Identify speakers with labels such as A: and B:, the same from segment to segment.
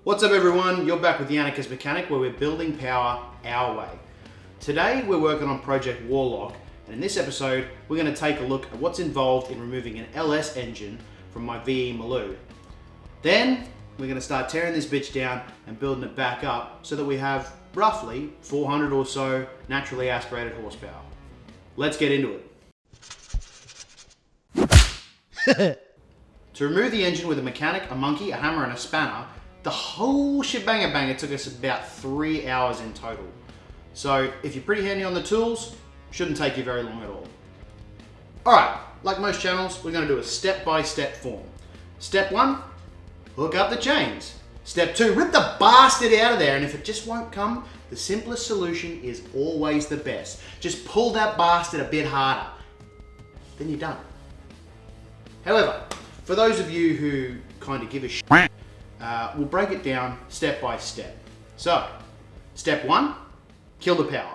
A: What's up everyone, you're back with the Anarchist Mechanic where we're building power our way. Today we're working on Project Warlock, and in this episode we're going to take a look at what's involved in removing an LS engine from my VE Maloo. Then we're going to start tearing this bitch down and building it back up so that we have roughly 400 or so naturally aspirated horsepower. Let's get into it. To remove the engine with a mechanic, a monkey, a hammer and a spanner, the whole shebang banger took us about 3 hours in total. So if you're pretty handy on the tools, shouldn't take you very long at all. Alright, like most channels, we're going to do a step-by-step form. Step 1, hook up the chains. Step 2, rip the bastard out of there, and if it just won't come, the simplest solution is always the best. Just pull that bastard a bit harder. Then you're done. However, for those of you who kind of give a shit, we'll break it down step by step. So, step 1, kill the power.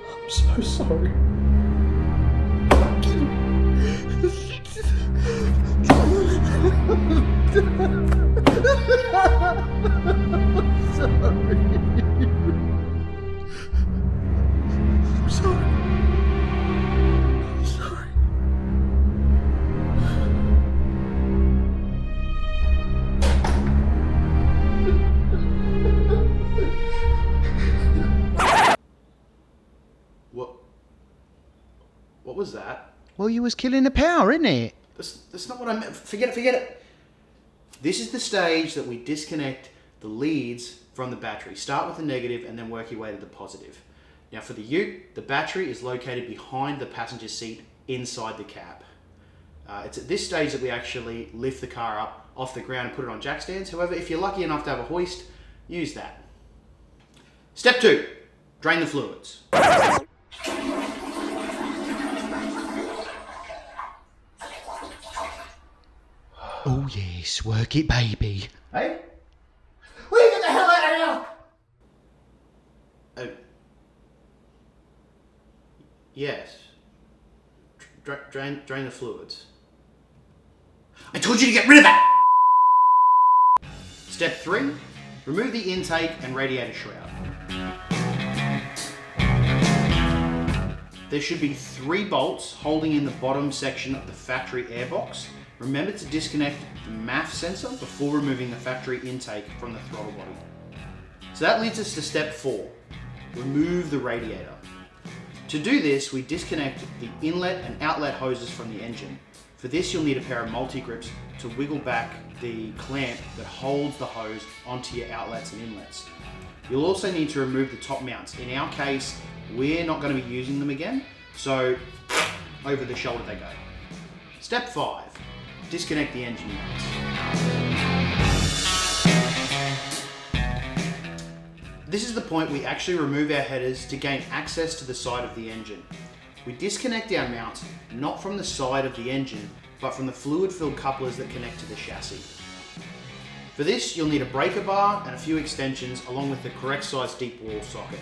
B: I'm so sorry. I'm sorry.
A: What was that?
C: Well, you was killing the power, isn't it?
A: That's not what I meant. Forget it. This is the stage that we disconnect the leads from the battery. Start with the negative and then work your way to the positive. Now for the ute, the battery is located behind the passenger seat inside the cab. It's at this stage that we actually lift the car up off the ground and put it on jack stands. However, if you're lucky enough to have a hoist, use that. Step 2, drain the fluids.
C: Oh yes, work it, baby.
A: Hey? Will you get the hell out of here? Yes. Drain the fluids. I told you to get rid of that! Step 3, remove the intake and radiator shroud. There should be 3 bolts holding in the bottom section of the factory airbox. Remember to disconnect the MAF sensor before removing the factory intake from the throttle body. So that leads us to step 4, remove the radiator. To do this, we disconnect the inlet and outlet hoses from the engine. For this, you'll need a pair of multi-grips to wiggle back the clamp that holds the hose onto your outlets and inlets. You'll also need to remove the top mounts. In our case, we're not going to be using them again, so over the shoulder they go. Step 5. Disconnect the engine mounts. This is the point we actually remove our headers to gain access to the side of the engine. We disconnect our mounts not from the side of the engine, but from the fluid-filled couplers that connect to the chassis. For this, you'll need a breaker bar and a few extensions along with the correct size deep wall socket.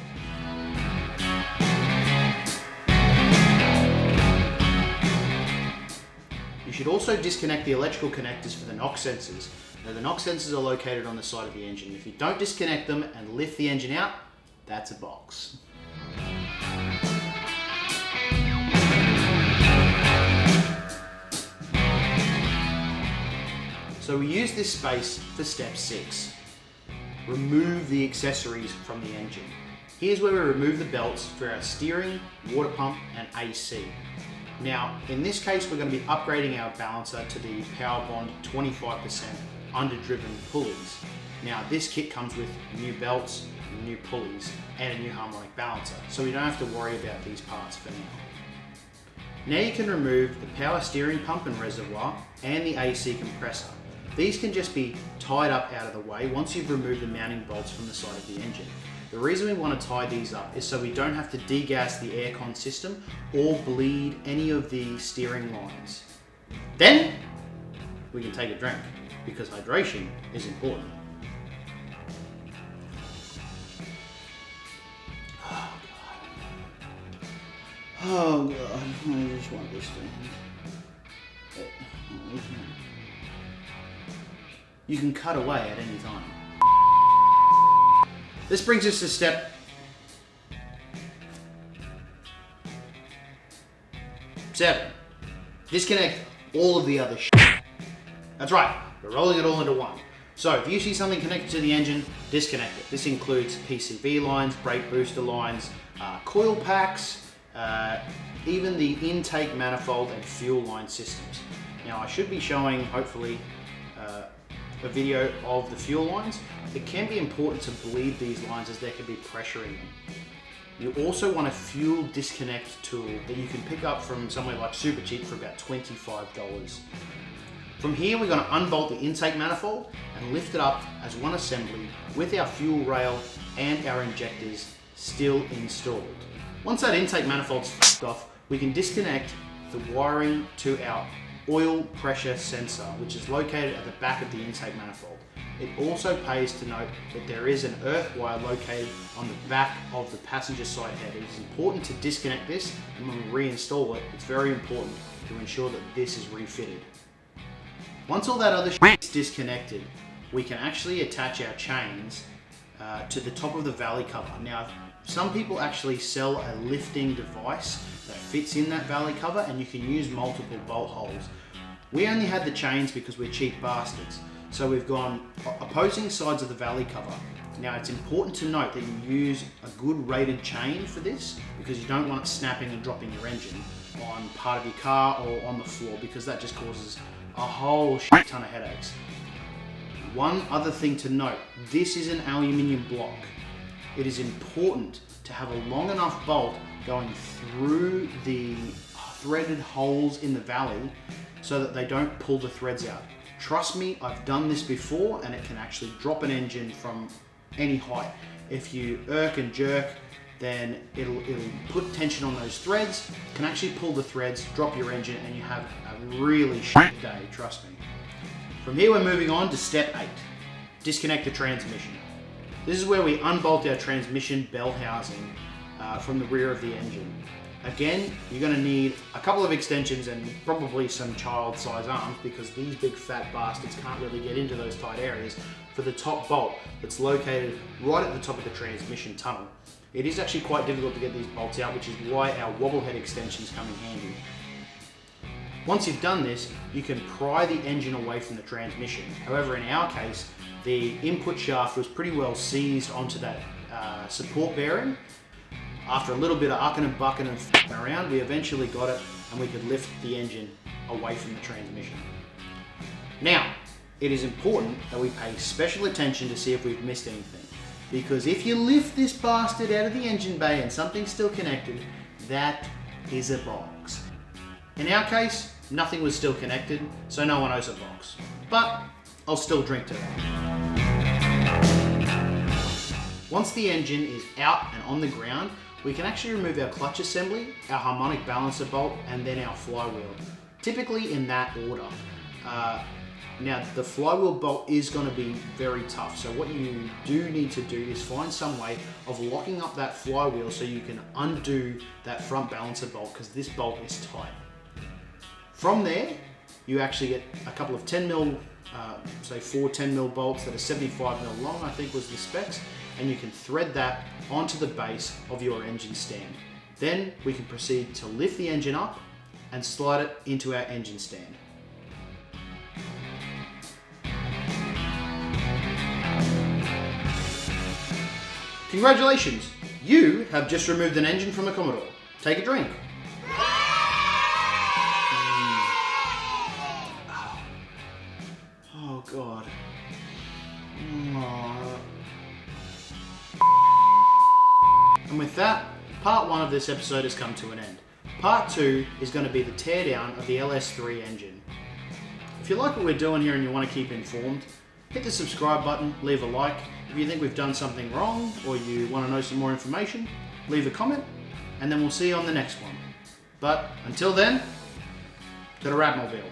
A: You should also disconnect the electrical connectors for the knock sensors. Now the knock sensors are located on the side of the engine. If you don't disconnect them and lift the engine out, that's a box. So we use this space for step 6. Remove the accessories from the engine. Here's where we remove the belts for our steering, water pump and AC. Now, in this case, we're going to be upgrading our balancer to the PowerBond 25% underdriven pulleys. Now, this kit comes with new belts, new pulleys, and a new harmonic balancer, so we don't have to worry about these parts for now. Now you can remove the power steering pump and reservoir and the AC compressor. These can just be tied up out of the way once you've removed the mounting bolts from the side of the engine. The reason we want to tie these up is so we don't have to degas the aircon system or bleed any of the steering lines. Then we can take a drink because hydration is important. Oh god, I just want this thing. You can cut away at any time. This brings us to step 7. Disconnect all of the other shit. That's right, we're rolling it all into one. So if you see something connected to the engine, disconnect it. This includes PCV lines, brake booster lines, coil packs, even the intake manifold and fuel line systems. Now I should be showing, hopefully, a video of the fuel lines. It can be important to bleed these lines as there can be pressure in them. You also want a fuel disconnect tool that you can pick up from somewhere like Super Cheap for about $25. From here we're going to unbolt the intake manifold and lift it up as one assembly with our fuel rail and our injectors still installed. Once that intake manifold's f***ed off, we can disconnect the wiring to our oil pressure sensor, which is located at the back of the intake manifold. It also pays to note that there is an earth wire located on the back of the passenger side head. It is important to disconnect this, and when we reinstall it, it's very important to ensure that this is refitted. Once all that other shit is disconnected, we can actually attach our chains to the top of the valley cover. Now, some people actually sell a lifting device that fits in that valley cover, and you can use multiple bolt holes. We only had the chains because we're cheap bastards. So we've gone opposing sides of the valley cover. Now it's important to note that you use a good rated chain for this because you don't want it snapping and dropping your engine on part of your car or on the floor, because that just causes a whole shit ton of headaches. One other thing to note, this is an aluminium block. It is important to have a long enough bolt going through the threaded holes in the valley so that they don't pull the threads out. Trust me, I've done this before and it can actually drop an engine from any height. If you irk and jerk, then it'll put tension on those threads, can actually pull the threads, drop your engine, and you have a really shit day, trust me. From here we're moving on to step 8, disconnect the transmission. This is where we unbolt our transmission bell housing from the rear of the engine. Again, you're going to need a couple of extensions and probably some child size arms, because these big fat bastards can't really get into those tight areas, for the top bolt that's located right at the top of the transmission tunnel. It is actually quite difficult to get these bolts out, which is why our wobble head extensions come in handy. Once you've done this, you can pry the engine away from the transmission. However, in our case, the input shaft was pretty well seized onto that support bearing. After a little bit of ucking and bucking and f***ing around, we eventually got it and we could lift the engine away from the transmission. Now, it is important that we pay special attention to see if we've missed anything. Because if you lift this bastard out of the engine bay and something's still connected, that is a box. In our case, nothing was still connected, so no one owes a box. But I'll still drink to that. Once the engine is out and on the ground, we can actually remove our clutch assembly, our harmonic balancer bolt, and then our flywheel. Typically in that order. Now the flywheel bolt is going to be very tough, so what you do need to do is find some way of locking up that flywheel so you can undo that front balancer bolt, because this bolt is tight. From there, you actually get a couple of 10mm, say 4 10mm bolts that are 75mm long, I think was the specs, and you can thread that onto the base of your engine stand. Then we can proceed to lift the engine up and slide it into our engine stand. Congratulations! You have just removed an engine from a Commodore. Take a drink. Oh God. And with that, part 1 of this episode has come to an end. Part 2 is going to be the teardown of the LS3 engine. If you like what we're doing here and you want to keep informed, hit the subscribe button, leave a like. If you think we've done something wrong or you want to know some more information, leave a comment, and then we'll see you on the next one. But until then, to the Ratmobile.